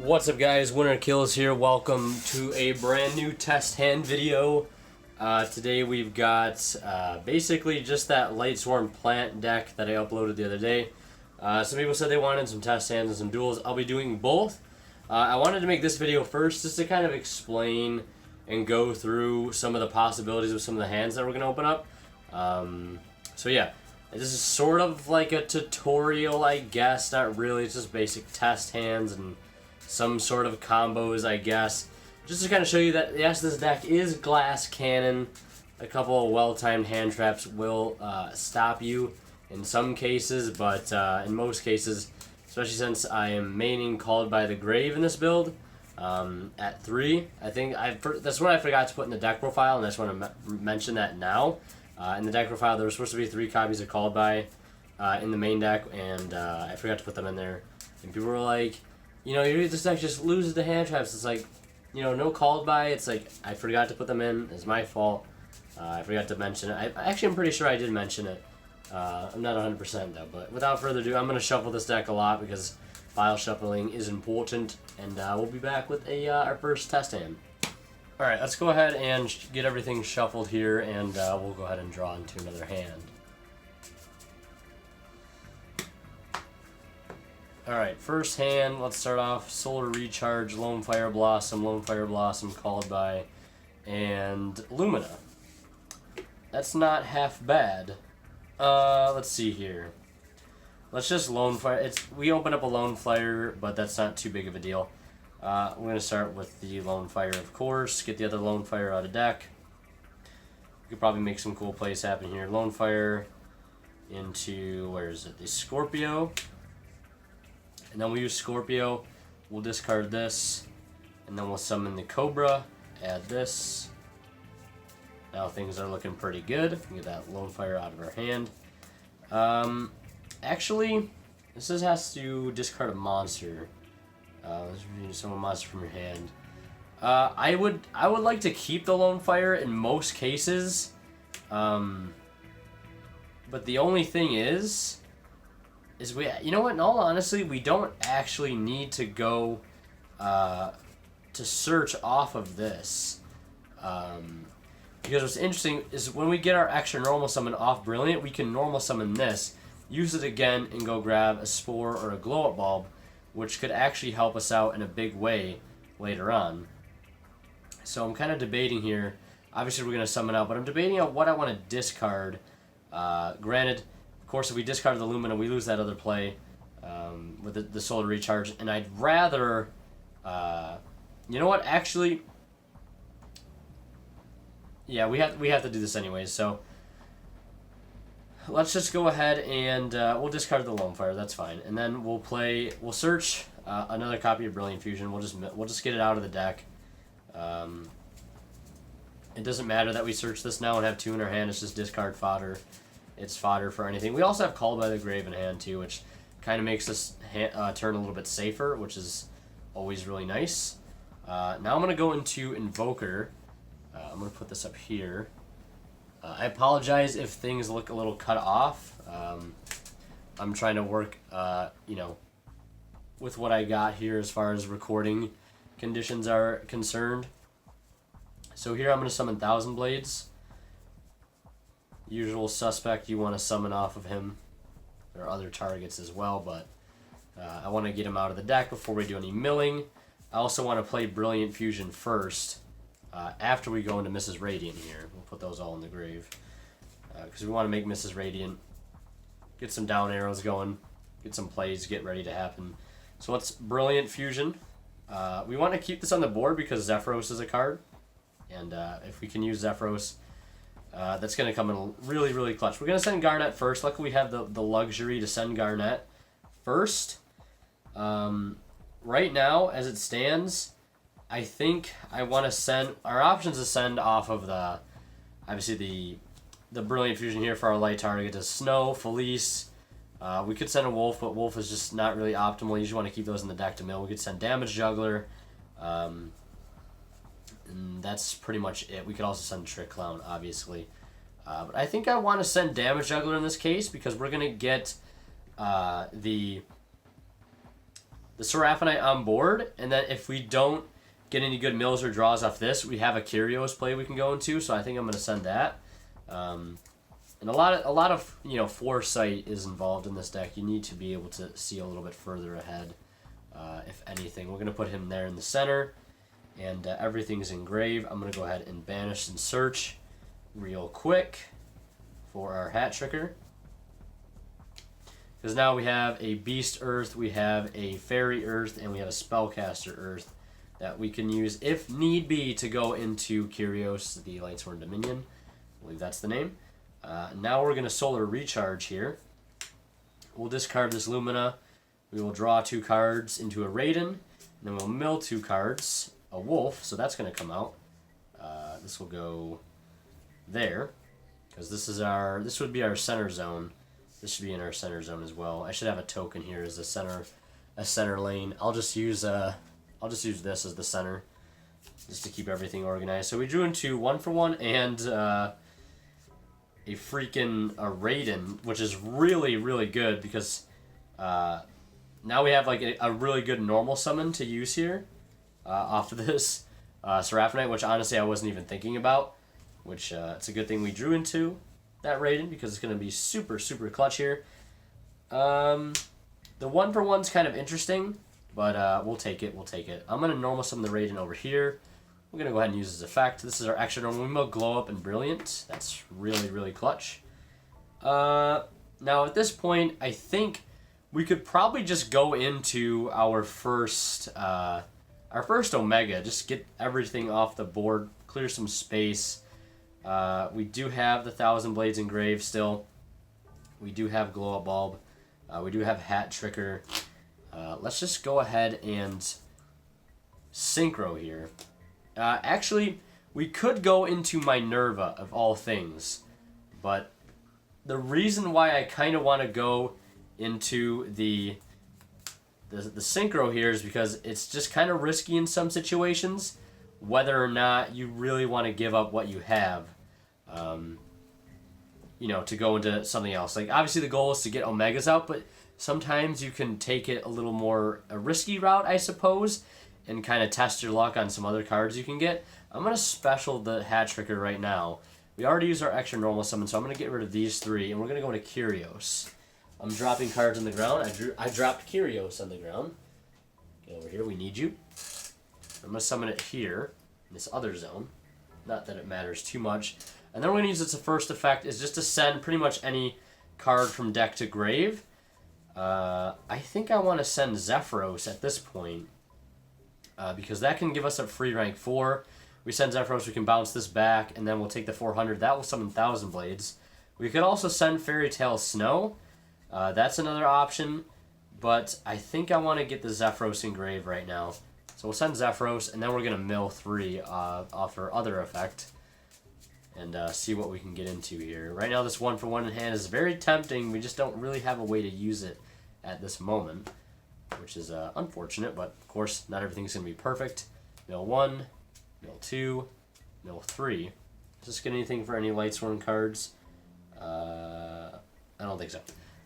What's up, guys? Winner Kills here. Welcome to a brand new test hand video. Today we've got basically just that Lightsworn plant deck that I uploaded the other day. Some people said they wanted some test hands and some duels. I'll be doing both. I wanted to make this video first just to kind of explain and go through some of the possibilities of some of the hands that we're going to open up. So yeah, this is sort of like a tutorial, I guess. Not really, it's just basic test hands and some sort of combos, I guess. Just to kind of show you that, yes, this deck is glass cannon. A couple of well-timed hand traps will stop you in some cases, but in most cases, especially since I am maining Called by the Grave in this build, at 3, I think that's what I forgot to put in the deck profile, and I just want to mention that now. In the deck profile, there was supposed to be 3 copies of Called by in the main deck, and I forgot to put them in there. And people were like, you know, this deck just loses the hand traps. It's like, you know, no Called by. It's like, I forgot to put them in. It's my fault. I forgot to mention it. I'm pretty sure I did mention it. I'm not 100% though, but without further ado, I'm going to shuffle this deck a lot because file shuffling is important, and we'll be back with our first test hand. Alright, let's go ahead and get everything shuffled here, and we'll go ahead and draw into another hand. Alright, first hand, let's start off Solar Recharge, Lone Fire Blossom, Called by, and Lumina. That's not half bad. Let's see here. Let's just Lone Fire. We open up a Lone Fire, but that's not too big of a deal. We're going to start with the Lone Fire, of course. Get the other Lone Fire out of deck. We could probably make some cool plays happen here. Lone Fire into, where is it? The Scorpio. And then we use Scorpio. We'll discard this. And then we'll summon the Cobra. Add this. Now things are looking pretty good. We can get that Lone Fire out of our hand. Actually, this has to discard a monster. Let's remove summon a monster from your hand. I would like to keep the Lone Fire in most cases. But the only thing is we, you know what, in all honesty, we don't actually need to go to search off of this. Because what's interesting is when we get our extra normal summon off Brilliant, we can normal summon this, use it again, and go grab a Spore or a Glow Up Bulb, which could actually help us out in a big way later on. So I'm kind of debating here. Obviously, we're going to summon out, but I'm debating on what I want to discard. Granted, of course, if we discard the Lumina, we lose that other play with the Solar Recharge, and I'd rather... you know what, actually... Yeah, we have to do this anyways, so... Let's just go ahead and we'll discard the Lone Fire, that's fine. And then we'll search another copy of Brilliant Fusion. We'll just get it out of the deck. It doesn't matter that we search this now and have 2 in our hand, it's just discard fodder. It's fodder for anything. We also have Called by the Grave in hand too, which kind of makes this turn a little bit safer, which is always really nice. Now I'm going to go into Invoker. I'm going to put this up here. I apologize if things look a little cut off. I'm trying to work, you know, with what I got here as far as recording conditions are concerned. So here I'm going to summon Thousand Blades. Usual suspect you want to summon off of him. There are other targets as well, but I want to get him out of the deck before we do any milling. I also want to play Brilliant Fusion first. After we go into Mrs. Radiant here. We'll put those all in the grave. Because we want to make Mrs. Radiant. Get some down arrows going. Get some plays get ready to happen. So let's Brilliant Fusion. We want to keep this on the board because Zephyros is a card. And if we can use Zephyros, that's going to come in really, really clutch. We're going to send Garnet first. Luckily we have the luxury to send Garnet first. Right now, as it stands... I think I want to send... Our options to send off of the... Obviously, the Brilliant Fusion here for our light target is Snow, Felice. We could send a Wolf, but Wolf is just not really optimal. You usually want to keep those in the deck to mill. We could send Damage Juggler. And that's pretty much it. We could also send Trick Clown, obviously. But I think I want to send Damage Juggler in this case because we're going to get the the Seraphinite on board, and then if we don't get any good mills or draws off this, we have a Kyrios play we can go into, so I think I'm going to send that. And a lot of foresight is involved in this deck. You need to be able to see a little bit further ahead, if anything. We're going to put him there in the center, and everything's engraved. I'm going to go ahead and banish and search real quick for our Hat Tricker. Because now we have a Beast Earth, we have a Fairy Earth, and we have a Spellcaster Earth that we can use, if need be, to go into Kyrios, the Lightsworn Dominion. I believe that's the name. Now we're going to Solar Recharge here. We'll discard this Lumina. We will draw 2 cards into a Raiden. And then we'll mill 2 cards. A Wolf, so that's going to come out. This will go there. Because this would be our center zone. This should be in our center zone as well. I should have a token here as a center lane. I'll just use this as the center, just to keep everything organized. So we drew into 1-for-1 and a Raiden, which is really, really good because now we have like a really good normal summon to use here off of this Seraphinite, which honestly I wasn't even thinking about. Which it's a good thing we drew into that Raiden because it's going to be super, super clutch here. The 1-for-1's kind of interesting, but we'll take it. We'll take it. I'm going to normal summon the Raiden over here. We're going to go ahead and use this effect. This is our extra normal. We mill Glow Up and Brilliant. That's really, really clutch. Now at this point, I think we could probably just go into our first Omega. Just get everything off the board, clear some space. We do have the Thousand Blades engraved still. We do have Glow Up Bulb. We do have Hat Tricker. Let's just go ahead and synchro here. Actually, we could go into Minerva, of all things. But the reason why I kind of want to go into the synchro here is because it's just kind of risky in some situations, whether or not you really want to give up what you have, to go into something else. Like, obviously the goal is to get Omegas out, but sometimes you can take it a little more a risky route, I suppose, and kind of test your luck on some other cards you can get. I'm going to special the Hat Tricker right now. We already used our extra normal summon, so I'm going to get rid of these 3, and we're going to go into Kyrios. I'm dropping cards on the ground. I dropped Kyrios on the ground. Get over here, we need you. I'm going to summon it here, in this other zone. Not that it matters too much. And then we're going to use its first effect, is just to send pretty much any card from deck to grave. I think I want to send Zephyros at this point, because that can give us a free rank 4. We send Zephyros, we can bounce this back, and then we'll take the 400. That will summon Thousand Blades. We could also send Fairy Tale Snow. That's another option, but I think I want to get the Zephyros engraved right now. So we'll send Zephyros, and then we're going to mill 3 off our other effect and see what we can get into here. Right now, this 1-for-1 in hand is very tempting. We just don't really have a way to use it at this moment, which is unfortunate, but of course, not everything's going to be perfect. Mill 1, mill 2, mill 3. Does this get anything for any Lightsworn cards? I don't think so.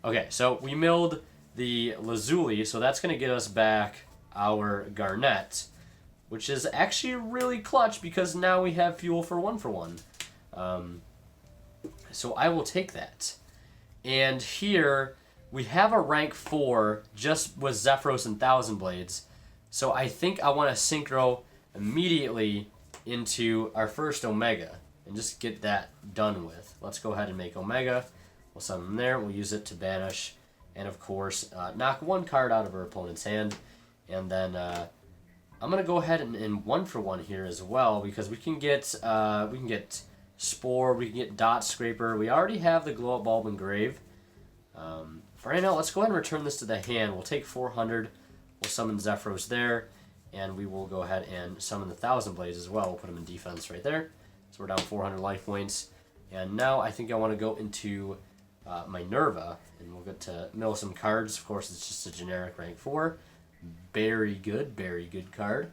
Okay, so we milled the Lazuli, so that's going to get us back our Garnet, which is actually really clutch because now we have fuel for 1-for-1. So I will take that. And here we have a rank 4 just with Zephyros and Thousand Blades. So I think I want to synchro immediately into our first Omega and just get that done with. Let's go ahead and make Omega. We'll summon them there. We'll use it to banish. And of course, knock 1 card out of our opponent's hand. And then I'm going to go ahead and 1-for-1 here as well, because we can get Spore, we can get Dot Scraper. We already have the Glow Up Bulb engraved. For right now, let's go ahead and return this to the hand. We'll take 400. We'll summon Zephyros there. And we will go ahead and summon the Thousand Blades as well. We'll put them in defense right there. So we're down 400 life points. And now I think I want to go into Minerva. And we'll get to mill some cards. Of course, it's just a generic rank 4. Very good card.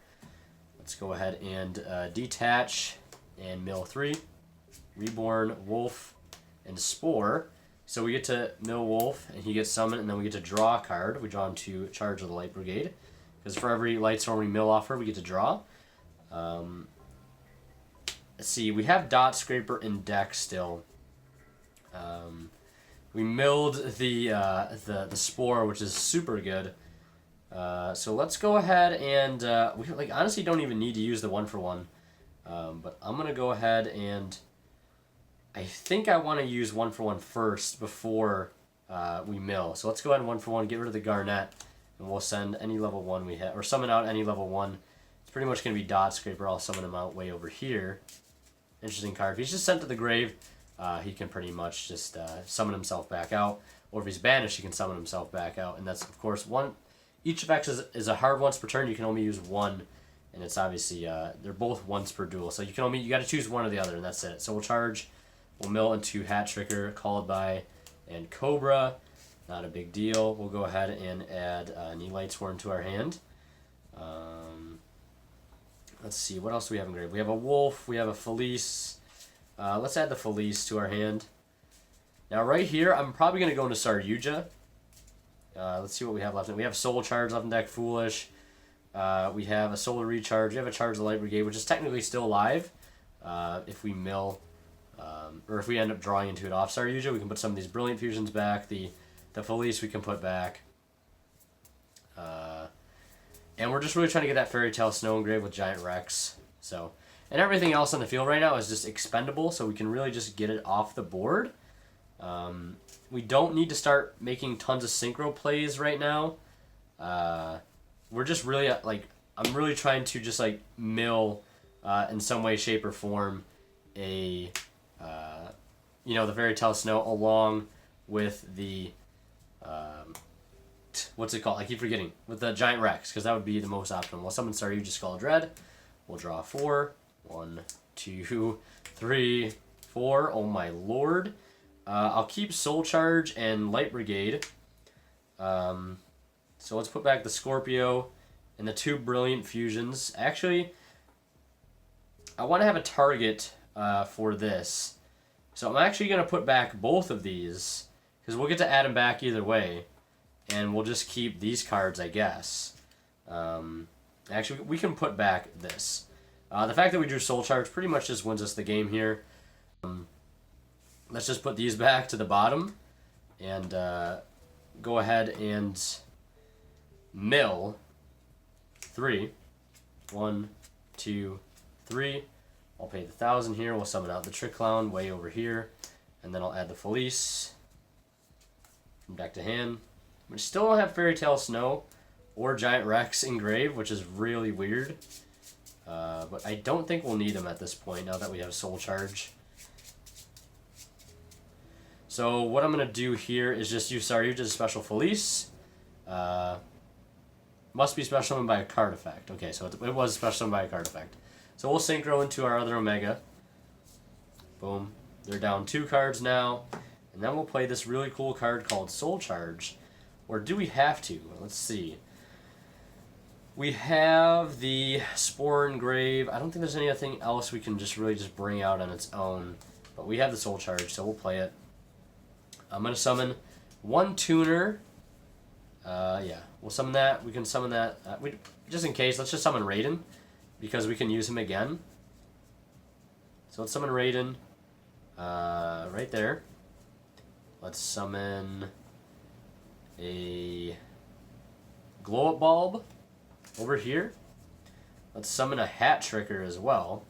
Let's go ahead and detach and mill 3. Reborn, Wolf, and Spore. So we get to mill Wolf, and he gets summoned, and then we get to draw a card. We draw him to Charge of the Light Brigade. Because for every Lightsworn we mill off her, we get to draw. Let's see, we have Dot Scraper in deck still. We milled the Spore, which is super good. So let's go ahead and we honestly don't even need to use the 1-for-1. But I'm gonna go ahead and I think I want to use 1-for-1 first before we mill. So let's go ahead and 1-for-1, get rid of the Garnet, and we'll send any level 1 we hit, or summon out any level 1. It's pretty much gonna be Dot Scraper. I'll summon him out way over here. Interesting card. If he's just sent to the grave, he can pretty much just summon himself back out. Or if he's banished, he can summon himself back out. And that's, of course, one. Each effect is a hard once per turn. You can only use one. And it's obviously, they're both once per duel. So you got to choose one or the other, and that's it. So we'll charge, we'll mill into Hat Tricker, Called By, and Cobra. Not a big deal. We'll go ahead and add Knee Lightsworn to our hand. Let's see, what else do we have in grave? We have a Wolf, we have a Felice. Let's add the Felice to our hand. Now right here, I'm probably going to go into Saryuja. Let's see what we have left. We have Soul Charge left in deck, Foolish. We have a Solar Recharge. We have a Charge of the Light Brigade, which is technically still alive. If we mill, or if we end up drawing into it off Saryuja, we can put some of these Brilliant Fusions back. The Felice we can put back. And we're just really trying to get that Fairy Tale Snow Engrave with Giant Rex. So, and everything else on the field right now is just expendable, so we can really just get it off the board. We don't need to start making tons of synchro plays right now. We're just really, I'm really trying to just, mill in some way, shape, or form the Fairy Tale Snow along with the, what's it called? I keep forgetting. With the Giant Rex, because that would be the most optimal. We'll summon Saryuja Skull of Dread. We'll draw 4. 1, 2, 3, 4. Oh my lord. I'll keep Soul Charge and Light Brigade. So let's put back the Scorpio and the 2 Brilliant Fusions. Actually, I want to have a target for this. So I'm actually going to put back both of these, because we'll get to add them back either way. And we'll just keep these cards, I guess. Actually, we can put back this. The fact that we drew Soul Charge pretty much just wins us the game here. Let's just put these back to the bottom. And go ahead and mill 3. 1, 2, 3. I'll pay the 1,000 here. We'll summon out the Trick Clown way over here. And then I'll add the Felice. From deck to hand. We still don't have Fairy Tale Snow or Giant Rex in grave, which is really weird. But I don't think we'll need them at this point now that we have Soul Charge. So what I'm going to do here is just use Saryuja's Special Felice. Must be special summoned by a card effect. Okay, so it was special summoned by a card effect. So we'll synchro into our other Omega. Boom. They're down 2 cards now. And then we'll play this really cool card called Soul Charge. Or do we have to? Let's see. We have the Spore Engrave. I don't think there's anything else we can really bring out on its own. But we have the Soul Charge, so we'll play it. I'm going to summon 1 Tuner. Yeah, we'll summon that. We can summon that. Just in case, let's just summon Raiden, because we can use him again. So let's summon Raiden right there. Let's summon a Glow-Up Bulb over here. Let's summon a Hat Tricker as well,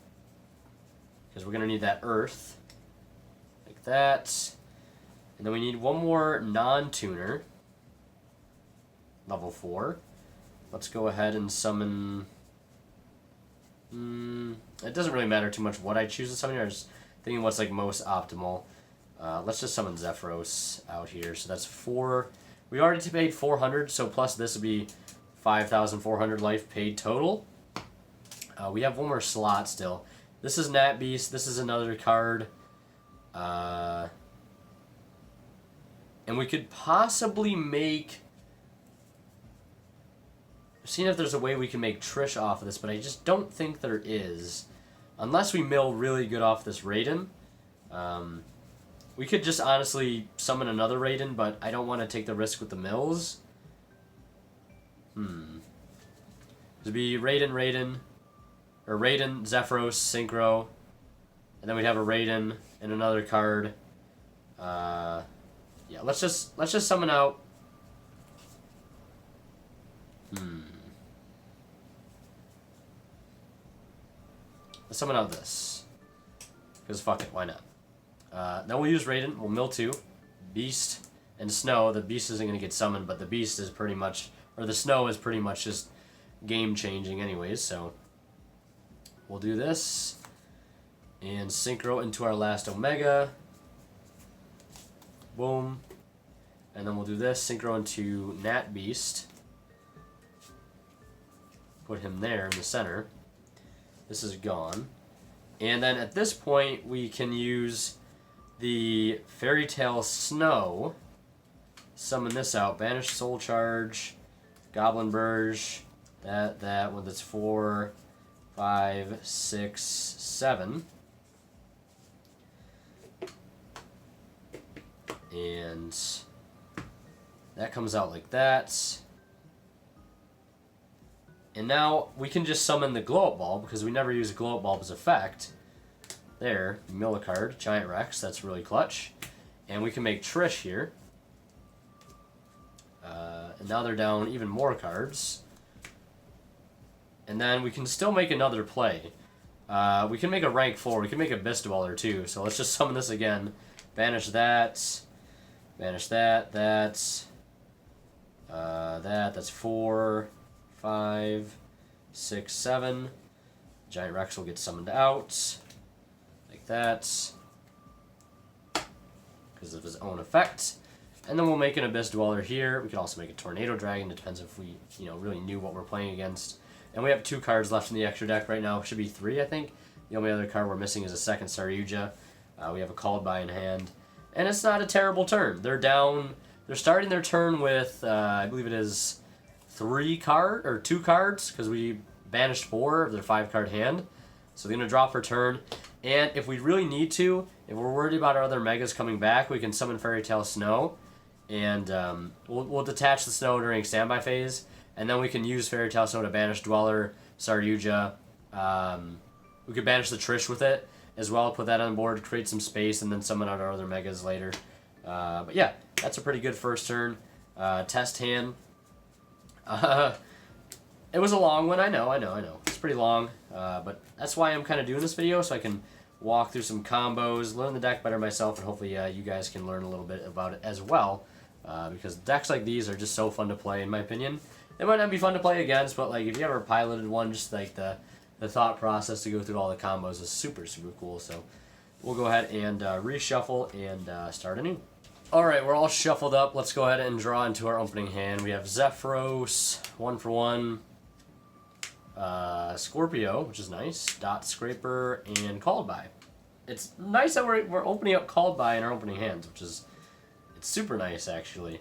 because we're going to need that Earth. Like that. And then we need one more non-tuner. Level 4. Let's go ahead and summon... it doesn't really matter too much what I choose to summon here. I'm just thinking what's most optimal. Let's just summon Zephyros out here. So that's 4. We already paid 400, so plus this would be 5,400 life paid total. We have one more slot still. This is Nat Beast. This is another card. And we could possibly make... I've seen if there's a way we can make Trish off of this, but I just don't think there is. Unless we mill really good off this Raiden. We could just honestly summon another Raiden, but I don't want to take the risk with the mills. It'd be Raiden, or Raiden, Zephyros, Synchro, and then we'd have a Raiden and another card. Yeah, let's just summon out. Let's summon out this. Because fuck it, why not? Then we'll use Raiden, we'll mill 2. Beast and Snow. The Beast isn't going to get summoned, but the Beast is pretty much, or the Snow is pretty much just game changing anyways, so we'll do this. And Synchro into our last Omega. Boom. And then we'll do this, Synchro into Nat Beast. Put him there in the center. This is gone. And then at this point, we can use the Fairy Tale Snow. Summon this out. Banish Soul Charge. Goblin Burge. That one that's 4, 5, 6, 7. And that comes out like that. And now we can just summon the Glow Up Bulb because we never use Glow Up Bulb's effect. There, mill a card, Giant Rex, that's really clutch. And we can make Trish here. And now they're down even more cards. And then we can still make another play. We can make a rank 4, we can make a Abyss Dweller too. So let's just summon this again. Banish that. Banish that. That's 4, 5, 6, 7. Giant Rex will get summoned out. Like that. Because of his own effect. And then we'll make an Abyss Dweller here. We could also make a Tornado Dragon. It depends if we, really knew what we're playing against. And we have 2 cards left in the extra deck right now. It should be 3, I think. The only other card we're missing is a second Saryuja. We have a Called By in hand. And it's not a terrible turn. They're down. They're starting their turn with, I believe it is 2 cards, because we banished 4 of their 5-card hand. So they're going to draw for turn. And if we really need to, if we're worried about our other Megas coming back, we can summon Fairy Tale Snow. And we'll detach the Snow during standby phase. And then we can use Fairy Tale Snow to banish Dweller, Saryuja. We could banish the Trish with it as well, put that on the board, create some space, and then summon out our other Megas later. But yeah, that's a pretty good first turn. Test hand. It was a long one, I know. It's pretty long, but that's why I'm kind of doing this video, so I can walk through some combos, learn the deck better myself, and hopefully you guys can learn a little bit about it as well, because decks like these are just so fun to play, in my opinion. They might not be fun to play against, but like if you ever piloted one, just like the thought process to go through all the combos is super, super cool. So we'll go ahead and reshuffle and start anew. Alright, we're all shuffled up. Let's go ahead and draw into our opening hand. We have Zephyros, 1 for 1. Scorpio, which is nice. Dot Scraper, and Called By. It's nice that we're opening up Called By in our opening hands, which is... It's super nice, actually.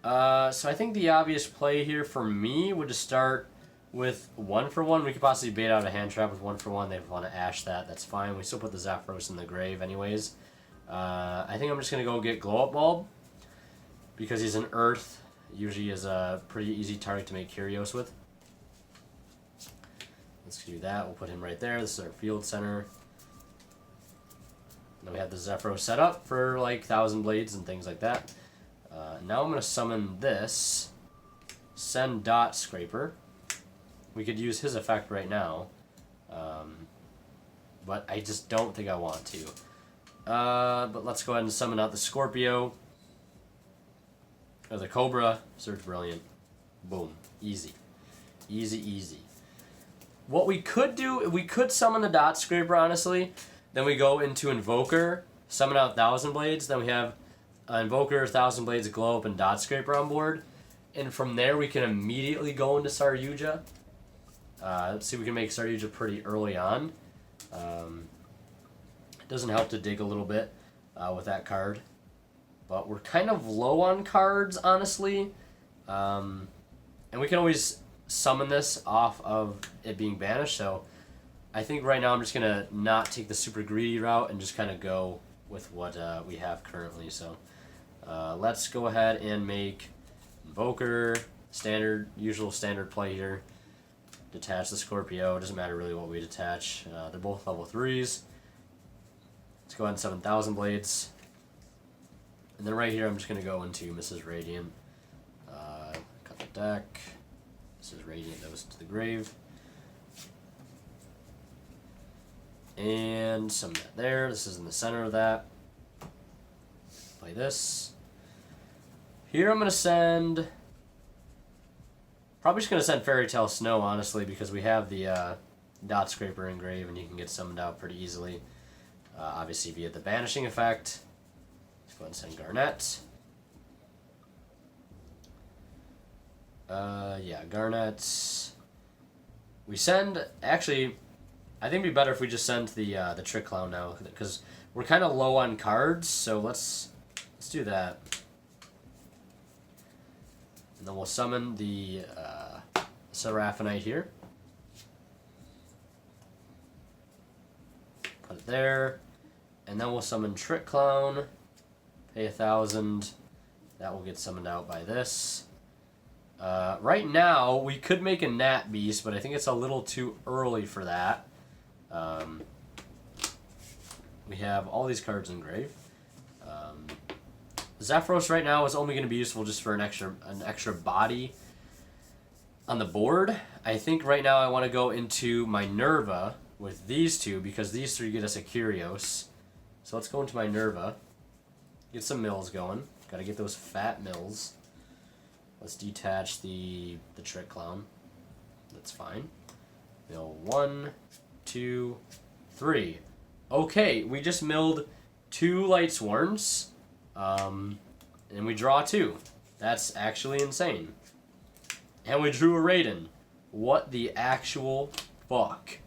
So I think the obvious play here for me would just start with 1 for 1. We could possibly bait out a hand trap with 1 for 1. They want to ash that. That's fine. We still put the Zephyros in the grave anyways. I think I'm just going to go get Glow Up Bulb. Because he's an Earth. Usually is a pretty easy target to make Curios with. Let's do that. We'll put him right there. This is our field center. Then we have the Zephyros set up for like 1,000 Blades and things like that. Now I'm going to summon this. Send Dot Scraper. We could use his effect right now. But I just don't think I want to. But let's go ahead and summon out the Scorpio. Or the Cobra. Search Brilliant. Boom. Easy. Easy, easy. What we could do, we could summon the Dot Scraper, honestly. Then we go into Invoker, summon out 1,000 Blades. Then we have Invoker, 1,000 Blades, Glow Up, and Dot Scraper on board. And from there, we can immediately go into Saryuja. Let's see if we can make Saryuja pretty early on. It doesn't help to dig a little bit with that card. But we're kind of low on cards, honestly. And we can always summon this off of it being banished. So I think right now I'm just going to not take the super greedy route and just kind of go with what we have currently. So let's go ahead and make Invoker, usual standard play here. Detach the Scorpio. It doesn't matter really what we detach. They're both level 3s. Let's go ahead and 7,000 Blades. And then right here, I'm just going to go into Mrs. Radiant. Cut the deck. Mrs. Radiant goes to the grave. And summon that there. This is in the center of that. Play this. Here I'm going to send... Probably just going to send Fairy Tale Snow, honestly, because we have the Dot Scraper in grave, and you can get summoned out pretty easily. Obviously via the Banishing effect. Let's go ahead and send Garnet. Yeah, Garnet. We send... Actually, I think it'd be better if we just send the Trick Clown now, because we're kind of low on cards, so let's do that. And then we'll summon the Seraphinite here. Put it there. And then we'll summon Trick Clown. Pay 1,000. That will get summoned out by this. Right now, we could make a Nat Beast, but I think it's a little too early for that. We have all these cards in grave. Zephyros right now is only going to be useful just for an extra body on the board. I think right now I want to go into Minerva with these two because these three get us a Curios. So let's go into Minerva. Get some mills going. Got to get those fat mills. Let's detach the Trick Clown. That's fine. Mill 1, 2, 3. Okay, we just milled 2 Lightsworns. And we draw 2. That's actually insane. And we drew a Raiden. What the actual fuck?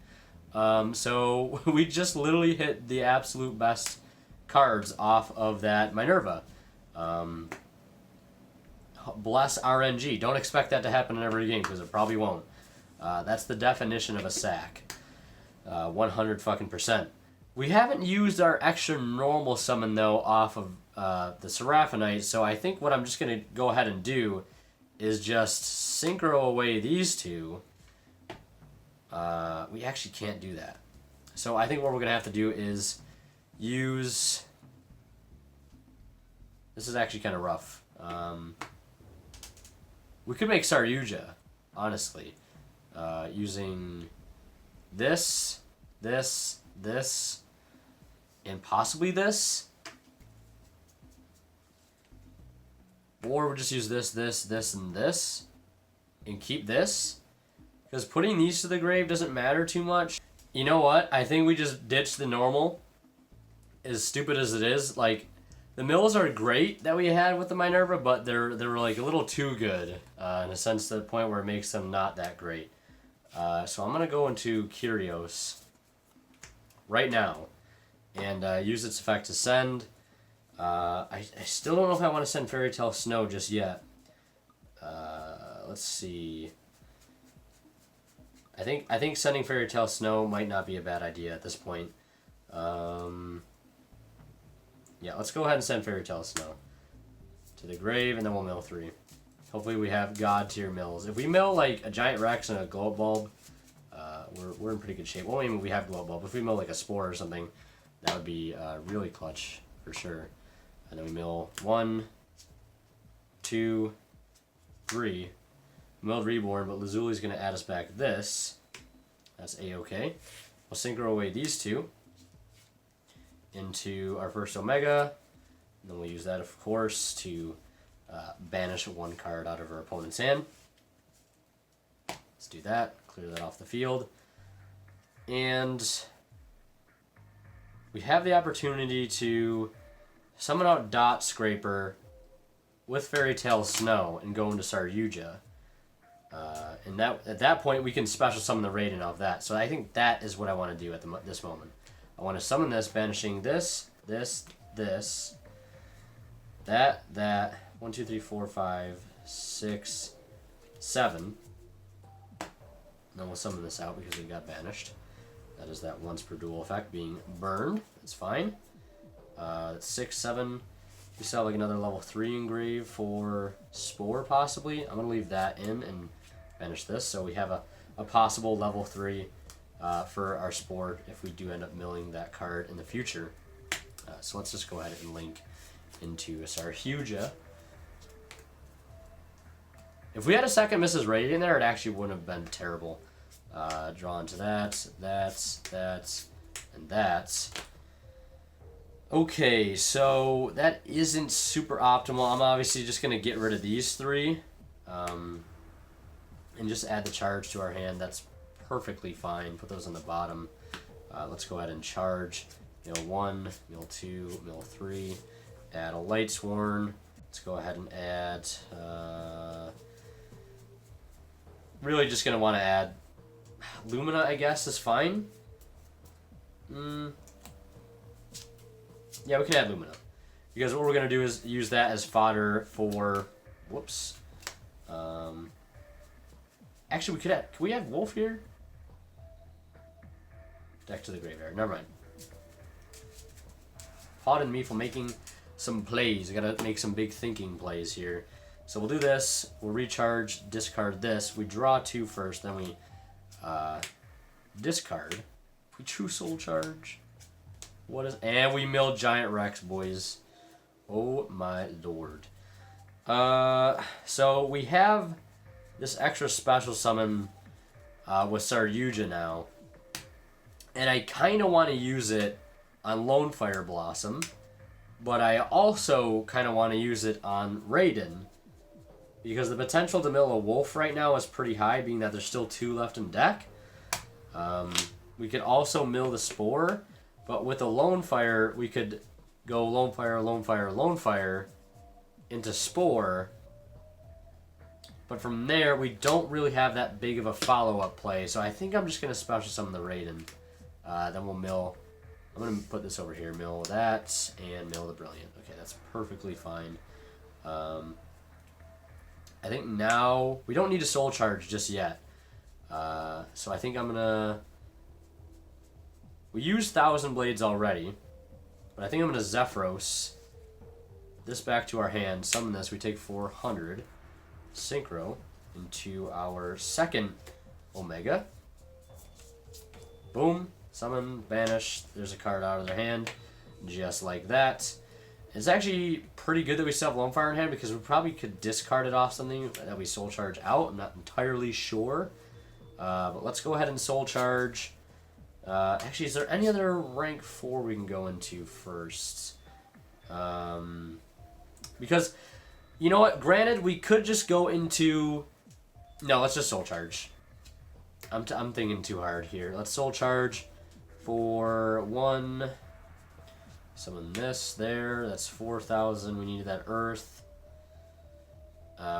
So we just literally hit the absolute best cards off of that Minerva. Bless RNG. Don't expect that to happen in every game because it probably won't. That's the definition of a sack. 100 fucking %. We haven't used our extra normal summon though off of the Seraphinite, so I think what I'm just going to go ahead and do is just synchro away these two. We actually can't do that. So I think what we're going to have to do is use... This is actually kind of rough. We could make Saryuja, honestly. Using this, and possibly this. Or we'll just use this, and this. And keep this. Because putting these to the grave doesn't matter too much. You know what? I think we just ditch the normal. As stupid as it is. Like, the mills are great that we had with the Minerva, but they were like a little too good. In a sense to the point where it makes them not that great. So I'm going to go into Curios right now. And use its effect to send. I still don't know if I want to send Fairy Tale Snow just yet. Let's see. I think sending Fairy Tale Snow might not be a bad idea at this point. Yeah, let's go ahead and send Fairy Tale Snow to the grave, and then we'll mill 3. Hopefully we have God tier mills. If we mill like a Giant Rex and a Glow Up Bulb, we're in pretty good shape. Well, I mean, we have Glow Up Bulb. If we mill like a Spore or something, that would be really clutch for sure. And then we mill 1, 2, 3. Milled Reborn, but Lazuli's going to add us back this. That's A-okay. We'll synchro away these two into our first Omega. And then we'll use that, of course, to banish 1 card out of our opponent's hand. Let's do that. Clear that off the field. And we have the opportunity to summon out Dot Scraper with Fairy Tale Snow and go into Saryuja. And at that point, we can special summon the Raiden off that. So I think that is what I want to do at this moment. I want to summon this, banishing this, that, 1, 2, 3, 4, 5, 6, 7. And then we'll summon this out because it got banished. That is that once per duel effect being burned. That's fine. That's 6, 7. We still have like another level 3 engrave for Spore, possibly. I'm going to leave that in and finish this. So we have a possible level 3 for our Spore if we do end up milling that card in the future. So let's just go ahead and link into Sarhuja. If we had a second Mrs. Raid in there, it actually wouldn't have been terrible. Draw into that, and that. Okay, so that isn't super optimal. I'm obviously just going to get rid of these 3 and just add the charge to our hand. That's perfectly fine. Put those on the bottom. Let's go ahead and charge. Mill 1, mill 2, mill 3. Add a Lightsworn. Let's go ahead and add... really just going to want to add Lumina, I guess, is fine. Yeah, we can add Lumina. Because what we're going to do is use that as fodder for... Whoops. Actually, we could add... Can we add Wolf here? Deck to the graveyard. Never mind. Pardon me for making some plays. I gotta make some big thinking plays here. So we'll do this. We'll recharge, discard this. We draw 2 first, then we discard. We true soul charge. What is... And we mill Giant Rex, boys. Oh my lord. So we have this extra special summon with Sarhuja now. And I kind of want to use it on Lone Fire Blossom. But I also kind of want to use it on Raiden. Because the potential to mill a Wolf right now is pretty high, being that there's still 2 left in deck. We could also mill the Spore. But with a Lone Fire, we could go Lone Fire, Lone Fire, Lone Fire into Spore. But from there, we don't really have that big of a follow-up play. So I think I'm just going to special summon the Raiden. Then we'll mill... I'm going to put this over here. Mill that and mill the Brilliant. Okay, that's perfectly fine. I think now... We don't need a Soul Charge just yet. So I think I'm going to... We used Thousand Blades already. But I think I'm going to Zephyros this back to our hand. Summon this. We take 400. Synchro into our second Omega. Boom. Summon, banish. There's a card out of their hand. Just like that. It's actually pretty good that we still have Lone Fire in hand because we probably could discard it off something that we Soul Charge out. I'm not entirely sure. But let's go ahead and Soul Charge. Actually, is there any other rank 4 we can go into first? Because, you know what? Granted, we could just go into... No, let's just Soul Charge. I'm thinking too hard here. Let's Soul Charge for 1. Summon this there. That's 4,000. We need that Earth.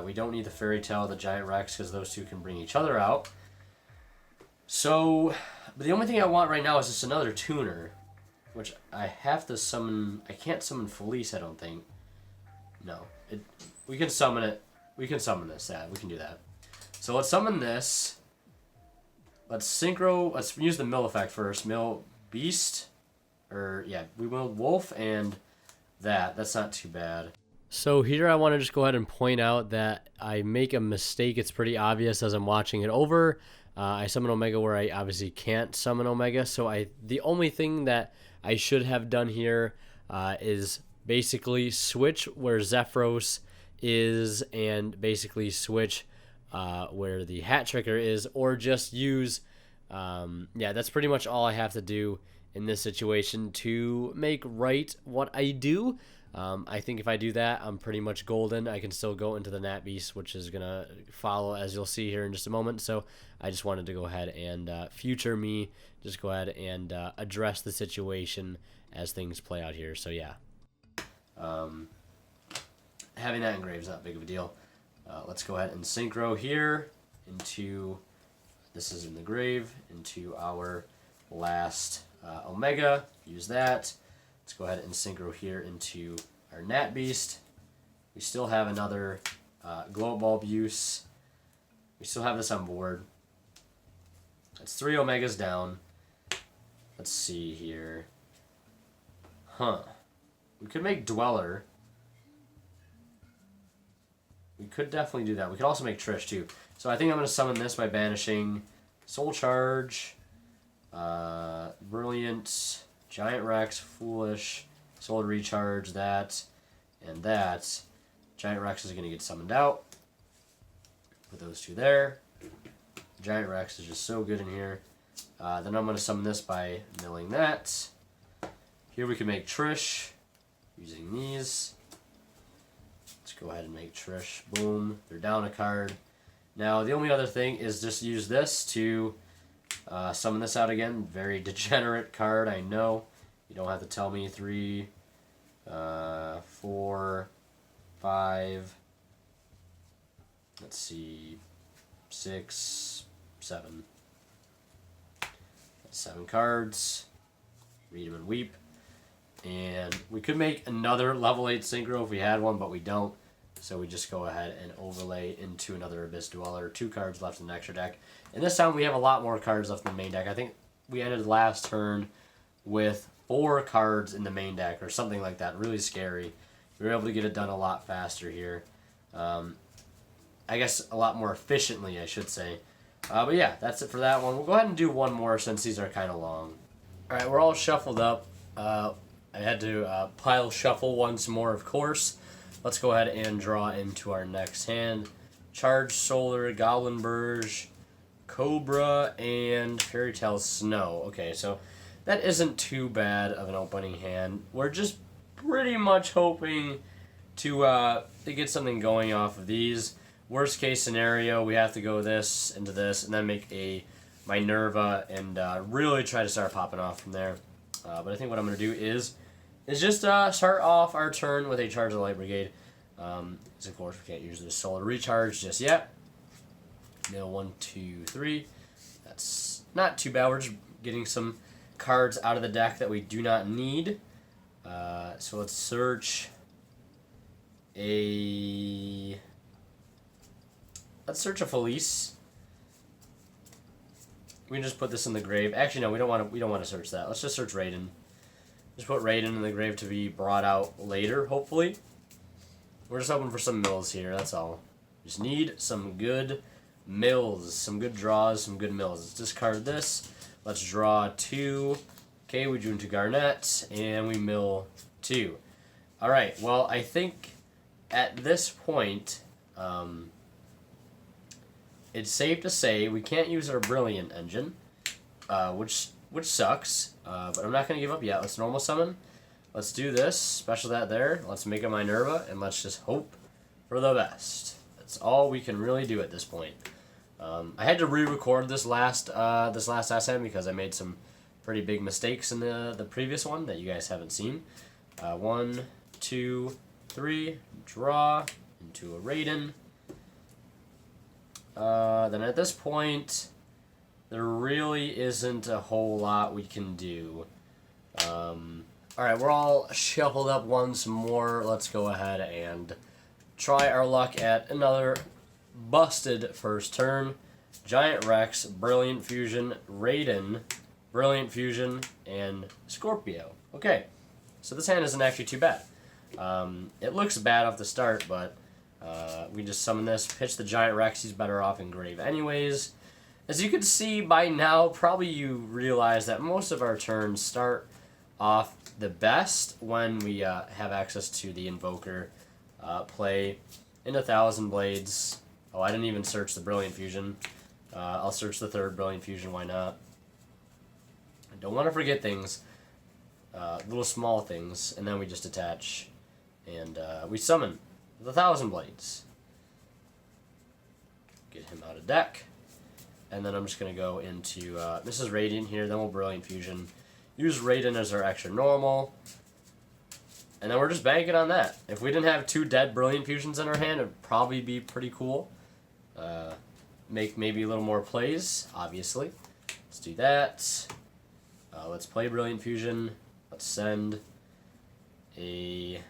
We don't need the Fairy Tale, the Giant Rex, because those 2 can bring each other out. So, but the only thing I want right now is just another tuner, which I have to summon. I can't summon Felice, I don't think. No, we can summon it. We can summon this. Yeah, we can do that. So let's summon this. Let's synchro. Let's use the mill effect first. Mill Beast, or yeah, we will Wolf and that. That's not too bad. So here I want to just go ahead and point out that I make a mistake. It's pretty obvious as I'm watching it over. I summon Omega where I obviously can't summon Omega. So the only thing that I should have done here is basically switch where Zephyros is and basically switch where the Hat Tricker is, or just use, yeah, that's pretty much all I have to do in this situation to make right what I do. I think if I do that, I'm pretty much golden. I can still go into the Nat Beast, which is going to follow, as you'll see here in just a moment. So I just wanted to go ahead and future me, just go ahead and address the situation as things play out here. So yeah, having that engraved is not big of a deal. Let's go ahead and synchro here into, this is in the grave, into our last Omega. Use that. Let's go ahead and synchro here into our Nat Beast. We still have another Glow Bulb use. We still have this on board. That's 3 Omegas down. Let's see here. Huh. We could make Dweller. We could definitely do that. We could also make Trish, too. So I think I'm going to summon this by banishing Soul Charge, Brilliant, Giant Rex, Foolish, Soul Recharge, that, and that. Giant Rex is going to get summoned out. Put those two there. Giant Rex is just so good in here. Then I'm going to summon this by milling that. Here we can make Trish using these. Let's go ahead and make Trish. Boom. They're down a card. Now, the only other thing is just use this to summon this out again. Very degenerate card, I know. You don't have to tell me. 3, 4, 5. Let's see. 6, 7. That's 7 cards. Read them and weep. And we could make another level 8 Synchro if we had one, but we don't. So we just go ahead and overlay into another Abyss Dweller. 2 cards left in the extra deck. And this time we have a lot more cards left in the main deck. I think we ended last turn with 4 cards in the main deck or something like that. Really scary. We were able to get it done a lot faster here. I guess a lot more efficiently, I should say. But yeah, that's it for that one. We'll go ahead and do one more since these are kind of long. Alright, we're all shuffled up. I had to pile shuffle once more, of course. Let's go ahead and draw into our next hand. Charge Solar, Goblin Burge, Cobra, and Fairy Tale Snow. Okay, so that isn't too bad of an opening hand. We're just pretty much hoping to get something going off of these. Worst case scenario, we have to go this into this and then make a Minerva and really try to start popping off from there. But I think what I'm going to do is just start off our turn with a Charge of the Light Brigade. Because of course we can't use this Solar Recharge just yet. Mill 1, 2, 3. That's not too bad. We're just getting some cards out of the deck that we do not need. So let's search a... Let's search a Felice. We can just put this in the grave. Actually, no, we don't want to search that. Let's just search Raiden. Just put Raiden in the grave to be brought out later, hopefully. We're just hoping for some mills here, that's all. Just need some good mills, some good draws, some good mills. Let's discard this. Let's draw 2. Okay, we drew into Garnet, and we mill 2. Alright, well, I think at this point, it's safe to say we can't use our Brilliant engine, which sucks, but I'm not going to give up yet. Let's normal summon. Let's do this. Special that there. Let's make a Minerva, and let's just hope for the best. That's all we can really do at this point. I had to re-record this last SM because I made some pretty big mistakes in the previous one that you guys haven't seen. 1, 2, 3. Draw into a Raiden. Then at this point, there really isn't a whole lot we can do. Alright, we're all shuffled up once more. Let's go ahead and try our luck at another busted first turn. Giant Rex, Brilliant Fusion, Raiden, Brilliant Fusion, and Scorpio. Okay, so this hand isn't actually too bad. It looks bad off the start, but we just summon this, pitch the Giant Rex. He's better off in grave anyways. As you can see by now, probably you realize that most of our turns start off the best when we have access to the Invoker play in 1,000 Blades. Oh, I didn't even search the Brilliant Fusion. I'll search the 3rd Brilliant Fusion, why not? I don't want to forget things, little small things, and then we just attach, and we summon the 1,000 Blades. Get him out of deck. And then I'm just going to go into Mrs. Radiant here, then we'll Brilliant Fusion. Use Raiden as our extra normal. And then we're just banking on that. If we didn't have 2 dead Brilliant Fusions in our hand, it would probably be pretty cool. Make maybe a little more plays, obviously. Let's do that. Let's play Brilliant Fusion. Let's send a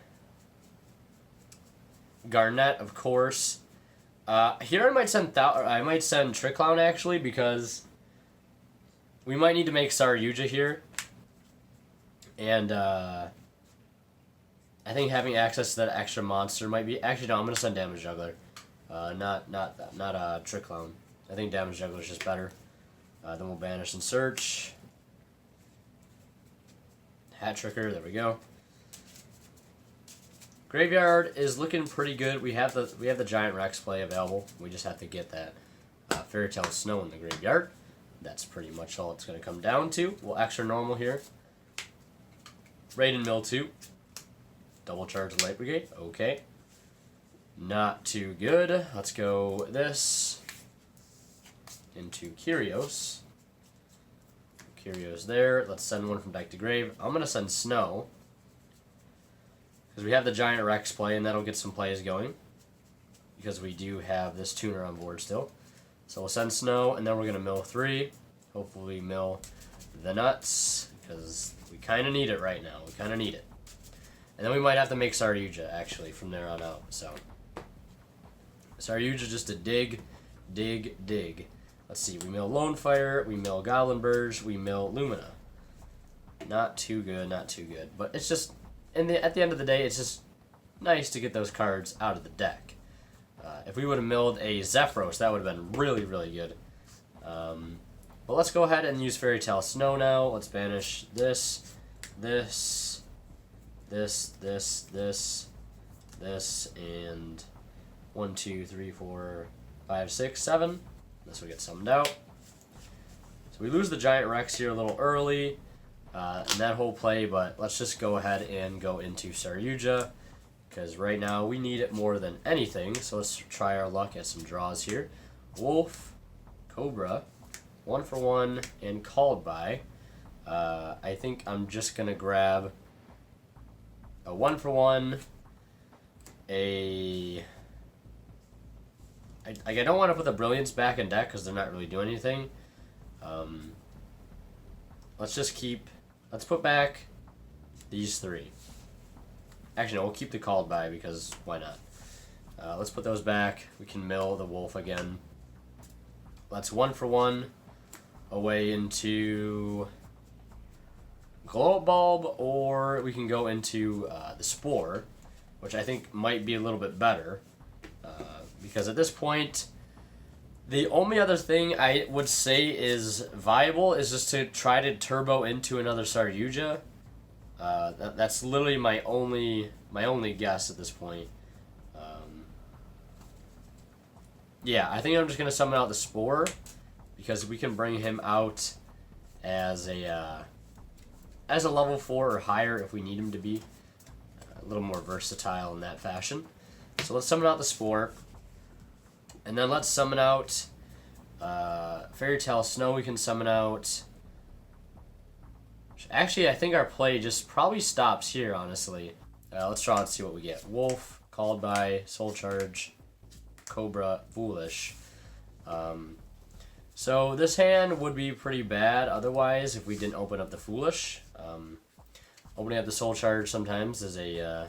Garnet, of course. Here I might send Trick Clown actually, because we might need to make Saryuja here. And I think having access to that extra monster might be... Actually, no, I'm going to send Damage Juggler. Not Trick Clown. I think Damage Juggler is just better. Then we'll banish and search. Hat Tricker, there we go. Graveyard is looking pretty good. We have the Giant Rex play available. We just have to get that Fairy Tale Snow in the graveyard. That's pretty much all it's going to come down to. We'll extra normal here. Raid and Mill 2. Double charge Light Brigade. Okay. Not too good. Let's go this into Kyrios. Kyrios there. Let's send one from deck to grave. I'm going to send Snow, because we have the Giant Rex play, and that'll get some plays going. Because we do have this tuner on board still. So we'll send Snow, and then we're going to mill 3. Hopefully mill the nuts, because we kind of need it right now. We kind of need it. And then we might have to make Saryuja, actually, from there on out. So Saryuja just a dig, dig, dig. Let's see, we mill Lone Fire, we mill Goblin Burge, we mill Lumina. Not too good, not too good. But it's just, at the end of the day, it's just nice to get those cards out of the deck. If we would have milled a Zephyros, that would have been really, really good. But let's go ahead and use Fairy Tale Snow now. Let's banish this, this, this, this, this, this, and 1, 2, 3, 4, 5, 6, 7. This will get summoned out. So we lose the Giant Rex here a little early in that whole play, but let's just go ahead and go into Saryuja, because right now we need it more than anything. So let's try our luck at some draws here. Wolf, Cobra, 1 for 1, and Called By. I think I'm just going to grab a 1 for 1, I don't want to put the Brilliance back in deck because they're not really doing anything. Let's put back these 3. Actually, no, we'll keep the Called By because why not? Let's put those back. We can mill the Wolf again. Let's 1 for 1 away into Glow Bulb, or we can go into the Spore, which I think might be a little bit better. Because at this point, the only other thing I would say is viable is just to try to turbo into another Saryuja. That's literally my only guess at this point. Yeah, I think I'm just gonna summon out the Spore because we can bring him out as a level 4 or higher if we need him to be a little more versatile in that fashion. So let's summon out the Spore. And then let's summon out Fairy Tale Snow. We can summon out... Actually, I think our play just probably stops here, honestly. Let's draw and see what we get. Wolf, Called By, Soul Charge, Cobra, Foolish. So this hand would be pretty bad otherwise if we didn't open up the Foolish. Opening up the Soul Charge sometimes is a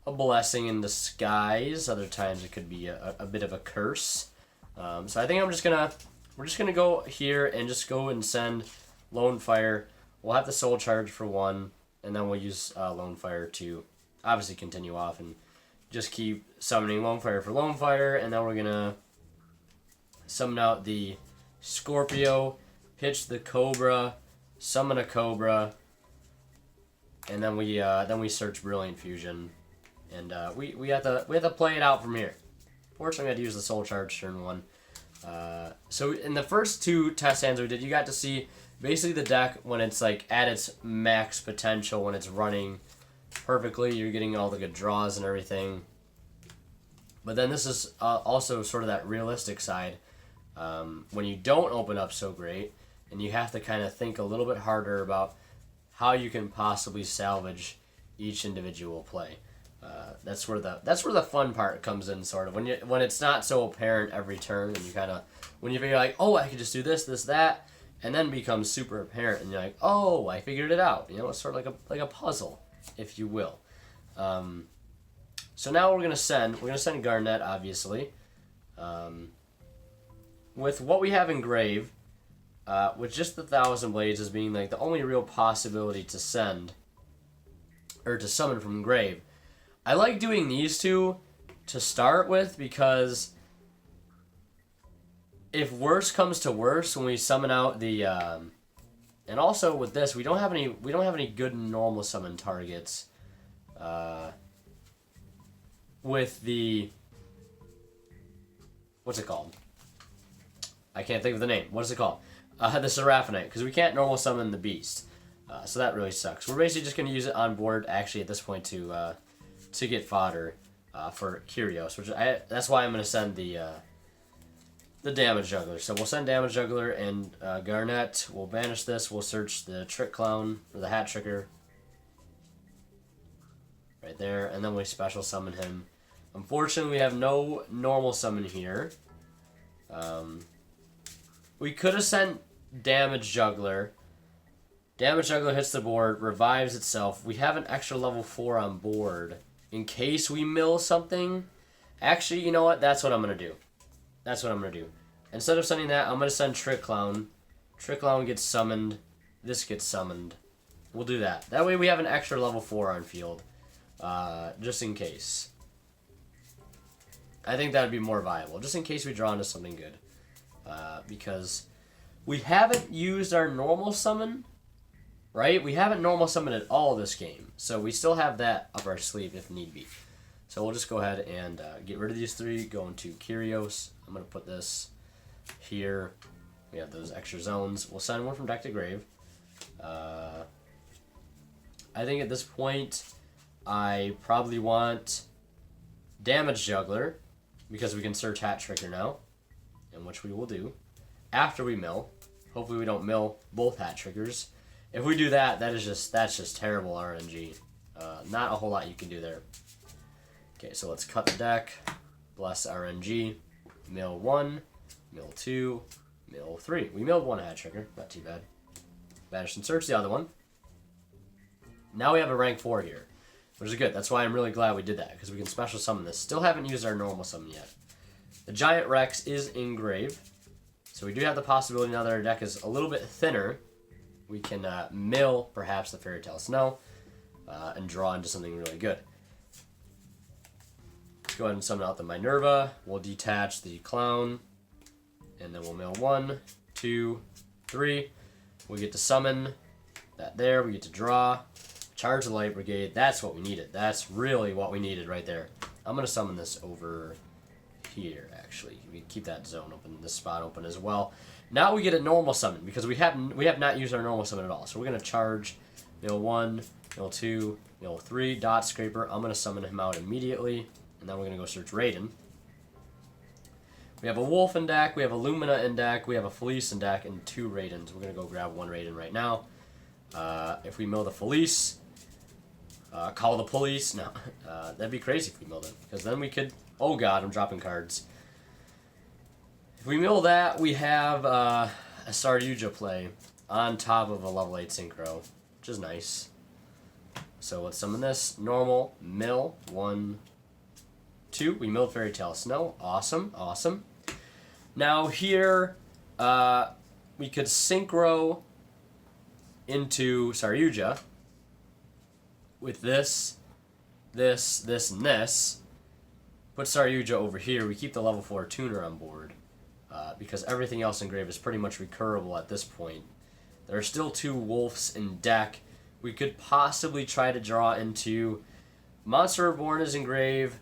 blessing in disguise. Other times it could be a bit of a curse. So I think we're just gonna go here and just go and send Lone Fire. We'll have the Soul Charge for 1, and then we'll use Lone Fire to obviously continue off and just keep summoning Lone Fire for Lone Fire, and then we're gonna summon out the Scorpio, pitch the Cobra, summon a Cobra, and then we search Brilliant Fusion. And we have to play it out from here. Fortunately, I had to use the Soul Charge turn 1. So in the first 2 test hands we did, you got to see basically the deck when it's like at its max potential, when it's running perfectly. You're getting all the good draws and everything. But then this is also sort of that realistic side when you don't open up so great, and you have to kind of think a little bit harder about how you can possibly salvage each individual play. That's where the fun part comes in, sort of when it's not so apparent every turn, and you kind of when you figure like, oh, I could just do this, this, that, and then becomes super apparent, and you're like, oh, I figured it out. You know, it's sort of like a puzzle, if you will. So now we're gonna send Garnet, obviously, with what we have in grave, with just the Thousand Blades as being like the only real possibility to send or to summon from grave. I like doing these two to start with because if worse comes to worse, when we summon out the and also with this, we don't have any good normal summon targets with the, what's it called? I can't think of the name. What is it called? The Seraphonite, because we can't normal summon the beast. So that really sucks. We're basically just going to use it on board, actually, at this point to get fodder for Kyrios, which that's why I'm going to send the damage juggler. So we'll send damage juggler and Garnet. We'll banish this. We'll search the trick clown or the hat tricker right there, and then we special summon him. Unfortunately, we have no normal summon here. We could have sent damage juggler. Damage juggler hits the board, revives itself. We have an extra level 4 on board in case we mill something. Actually, you know what? That's what I'm going to do. That's what I'm going to do. Instead of sending that, I'm going to send Trick Clown. Trick Clown gets summoned. This gets summoned. We'll do that. That way we have an extra level 4 on field. Just in case. I think that would be more viable. Just in case we draw into something good. Because we haven't used our normal summon. Right? We haven't normal summoned at all this game. So we still have that up our sleeve if need be. So we'll just go ahead and get rid of these 3. Go into Kyrios. I'm going to put this here. We have those extra zones. We'll send one from deck to grave. I think at this point, I probably want damage juggler, because we can search hat tricker now, and which we will do after we mill. Hopefully we don't mill both hat triggers. If we do that, that's just terrible RNG. Not a whole lot you can do there. Okay, so let's cut the deck. Bless RNG. Mill 1, mill 2, mill 3. We milled 1 hat trigger, not too bad. Banish and search the other one. Now we have a rank 4 here, which is good. That's why I'm really glad we did that, because we can special summon this. Still haven't used our normal summon yet. The Giant Rex is in grave, so we do have the possibility now that our deck is a little bit thinner. We can mill, perhaps, the Fairy Tale Snow and draw into something really good. Go ahead and summon out the Minerva. We'll detach the Clown, and then we'll mill 1, 2, 3. We get to summon that there. We get to draw. Charge the Light Brigade. That's what we needed. That's really what we needed right there. I'm going to summon this over here, actually. We keep that zone open, this spot open as well. Now we get a normal summon, because we have not used our normal summon at all. So we're going to charge mill 1, mill 2, mill 3, Dot Scraper. I'm going to summon him out immediately, and then we're going to go search Raiden. We have a Wolf in deck, we have a Lumina in deck, we have a Felice in deck, and 2 Raidens. We're going to go grab 1 Raiden right now. If we mill the Felice, call the police. No, that'd be crazy if we milled it, because then we could... Oh god, I'm dropping cards. If we mill that, we have a Saryuja play on top of a level 8 Synchro, which is nice. So let's summon this. Normal, mill, 1, 2. We milled Fairy Tale Snow. Awesome, awesome. Now here, we could Synchro into Saryuja with this, and this. Put Saryuja over here. We keep the level 4 tuner on board. Because everything else in grave is pretty much recurable at this point. There are still 2 wolves in deck. We could possibly try to draw into... Monster Reborn is in grave.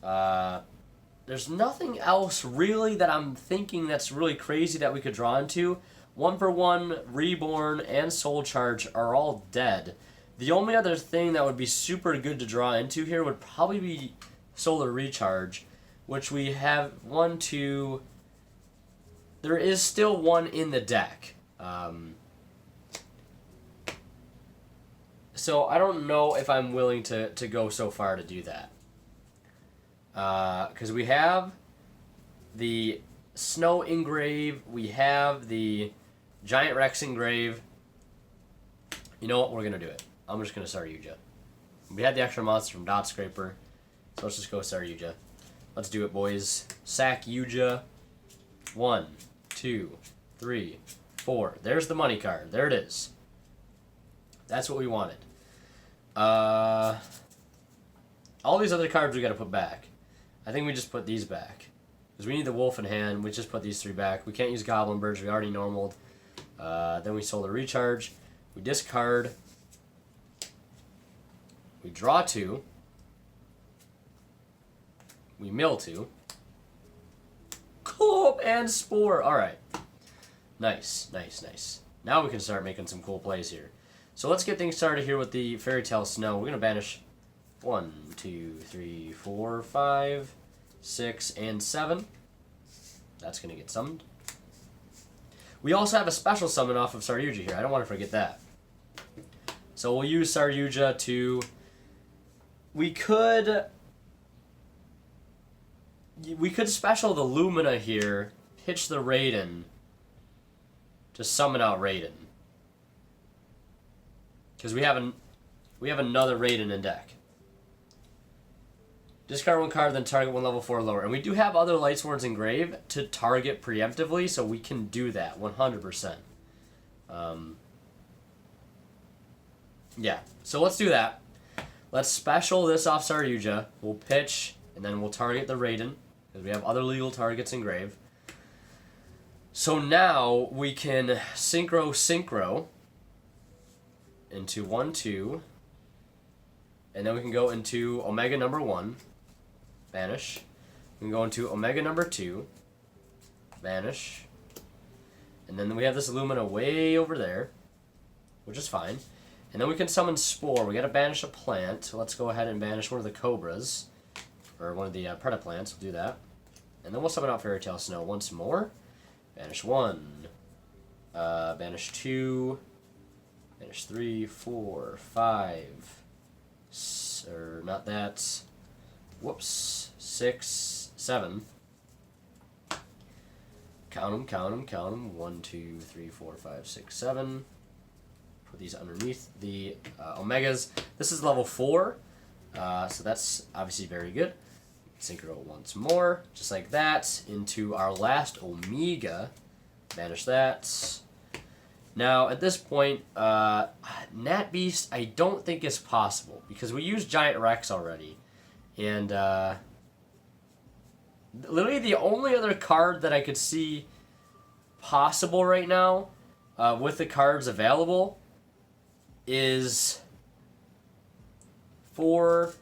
There's nothing else really that I'm thinking that's really crazy that we could draw into. 1-for-1, Reborn, and Soul Charge are all dead. The only other thing that would be super good to draw into here would probably be Solar Recharge, which we have 1, 2... There is still 1 in the deck. So I don't know if I'm willing to go so far to do that. Because we have the Snow engrave, we have the Giant Rex engrave. You know what? We're going to do it. I'm just going to Saryuja. We had the extra monster from Dot Scraper, so let's just go Saryuja. Let's do it, boys. Sack Yuja. 1, 2, 3, 4. There's the money card. There it is. That's what we wanted. I'll all these other cards we got to put back. I think we just put these back. Because we need the wolf in hand, we just put these 3 back. We can't use goblin birds, we already normaled. Then we sold a recharge. We discard. We draw 2. We mill 2. Club and Spore. Alright. Nice, nice, nice. Now we can start making some cool plays here. So let's get things started here with the Fairy Tale Snow. We're going to banish 1, 2, 3, 4, 5, 6, and 7. That's going to get summoned. We also have a special summon off of Saryuja here. I don't want to forget that. So we'll use Saryuja to... We could special the Lumina here, pitch the Raiden to summon out Raiden. Because we have another Raiden in deck. Discard 1 card, then target 1 level 4 or lower. And we do have other Lightsworns engraved to target preemptively, so we can do that 100%. Yeah, so let's do that. Let's special this off Saryuja. We'll pitch, and then we'll target the Raiden, because we have other legal targets engraved. So now we can synchro into 1, 2, and then we can go into Omega number 1, banish. We can go into Omega number 2, banish. And then we have this Lumina way over there, which is fine. And then we can summon Spore. We gotta banish a plant. So let's go ahead and banish one of the Cobras, or one of the Predaplants. We'll do that. And then we'll summon out Fairy Tale Snow once more. Banish 1, banish 2, banish 3, 4, 5, or not that, whoops, 6, 7. Count them, 1, 2, 3, 4, 5, 6, 7. Put these underneath the Omegas. This is level 4, so that's obviously very good. Synchro once more, just like that, into our last Omega. Banish that. Now, at this point, Nat Beast I don't think is possible, because we used Giant Rex already. And literally the only other card that I could see possible right now, with the cards available, is for...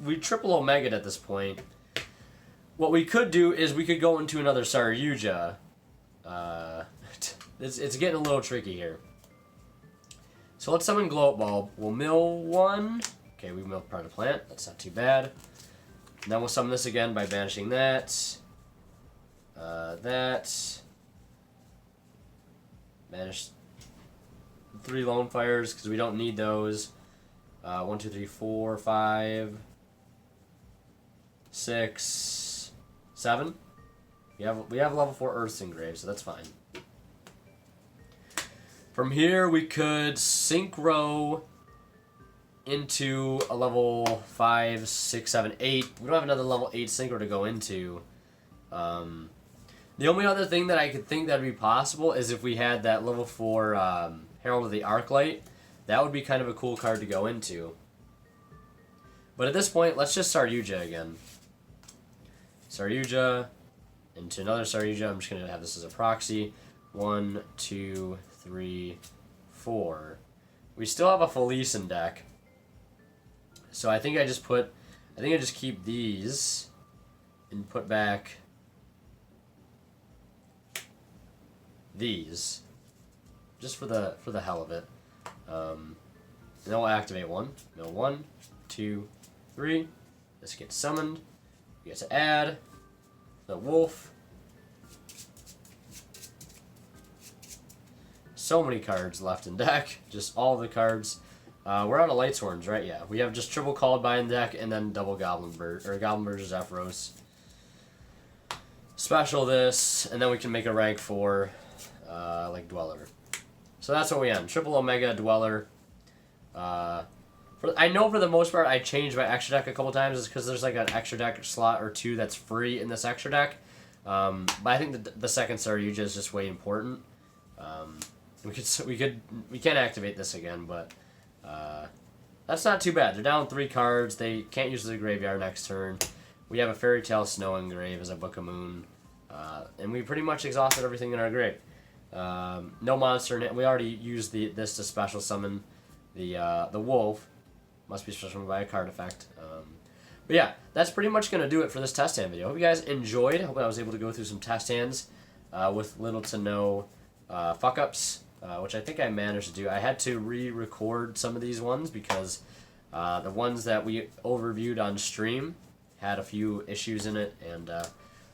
We triple Omega'd at this point. What we could do is we could go into another Saryuja. It's getting a little tricky here. So let's summon Glow Up Bulb. We'll mill 1. Okay, we milled part of the plant. That's not too bad. And then we'll summon this again by banishing that. That. Banish 3 Lone Fires because we don't need those. 1, 2, 3, 4, 5, 6, 7. We have level 4 Earths engraved, so that's fine. From here, we could synchro into a level 5, 6, 7, 8. We don't have another level 8 synchro to go into. The only other thing that I could think that would be possible is if we had that level 4 Herald of the Arclight. That would be kind of a cool card to go into. But at this point, let's just Saryuja again. Saryuja into another Saryuja. I'm just going to have this as a proxy. 1, 2, 3, 4. We still have a Felice deck. So I think I just keep these and put back these. Just for the hell of it. And then we'll activate 1. Mill 1, 2, 3. This gets summoned. We get to add the wolf. So many cards left in deck. Just all the cards. We're out of Lightsworns, right? Yeah. We have just triple Called By in deck and then double Goblin Bird or Goblin Bird Zephyros. Special this, and then we can make a rank 4 like Dweller. So that's what we end. Triple Omega Dweller. I know for the most part I changed my extra deck a couple times because there's like an extra deck slot or 2 that's free in this extra deck. But I think the second Saryuja is just way important. We can't activate this again, but that's not too bad. They're down 3 cards. They can't use the graveyard next turn. We have a Fairy Tale Snow Engrave as a Book of Moon. And we pretty much exhausted everything in our grave. No monster. We already used this to special summon the wolf. Must be special summoned by a card effect. But yeah, that's pretty much going to do it for this test hand video. Hope you guys enjoyed. Hope I was able to go through some test hands with little to no fuck-ups, which I think I managed to do. I had to re-record some of these ones because the ones that we overviewed on stream had a few issues in it, and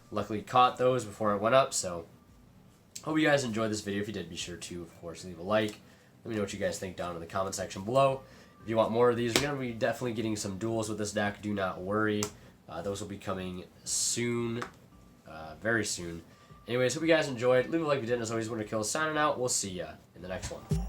luckily caught those before it went up. So hope you guys enjoyed this video. If you did, be sure to, of course, leave a like. Let me know what you guys think down in the comment section below. If you want more of these, we're going to be definitely getting some duels with this deck. Do not worry. Those will be coming soon. Very soon. Anyways, hope you guys enjoyed. Leave a like if you did. As always, Winter Kill signing out. We'll see ya in the next one.